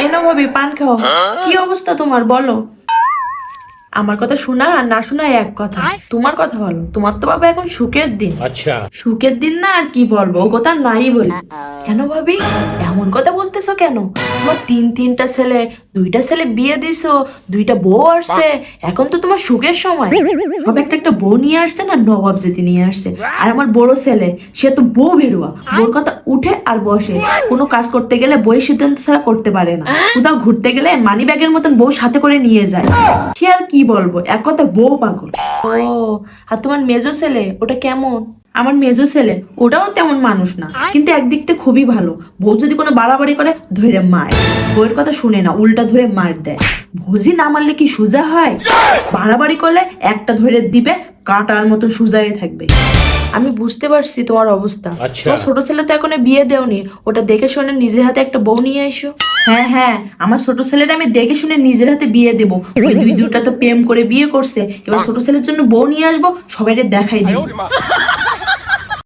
এনো ভাবি পান খাও। কি অবস্থা তোমার বলো? আমার কথা শোনা আর না শোনা এক কথা। তোমার কথা বলো। তোমার তো বাবা এখন সুখের দিন। अच्छा। সুখের দিন না আর কি বলবো, ও কথা নাই বলি। কেন ভাবি এমন কথা বলতেছো কেন? তোমার তিনটা ছেলে, দুইটা ছেলে বিয়ে দিছো, দুইটা বউ আসছে, এখন তো তোমার সুখের সময়। সব একটা বউ নিয়ে আসছে না, নবাব জাতি নিয়ে আসছে। আর আমার বড় ছেলে, সে তো বউ ভেরুয়া, বউর কথা উঠে আর বসে। কোনো কাজ করতে গেলে বইয়ের সিদ্ধান্ত ছাড়া করতে পারে না। কোথাও ঘুরতে গেলে মানি ব্যাগের মতন বউ সাথে করে নিয়ে যায়। সে আর কি বলবো, এক কথা বউ পাগল। ও, আর তোমার মেজো ছেলে ওটা কেমন? আমার মেজো ছেলে ওটাও তেমন মানুষ না, কিন্তু একদিক থেকে খুবই ভালো। বউ যদি কোনো বাড়াবাড়ি করে ধরে মার, বউয়ের কথা শুনে না, উল্টা ধরে মার দেয়। ভুজি না মারলে কি সোজা হয়? বাড়াবাড়ি করলে একটা ধরে দিবে, কাটার মতো সুজাই থাকবে। আমি বুঝতে পারছি তোমার অবস্থা। আচ্ছা। তোমার ছোট ছেলে তো এখনো বিয়ে দেওনি, ওটা দেখে শুনে নিজের হাতে একটা বউ নিয়ে এসো। হ্যাঁ হ্যাঁ, আমার ছোট ছেলেটা আমি দেখে শুনে নিজের হাতে বিয়ে দেবো। ওই দুইটা তো প্রেম করে বিয়ে করছে, এবার ছোট ছেলের জন্য বউ নিয়ে আসবো, সবাই দেখাই দিব।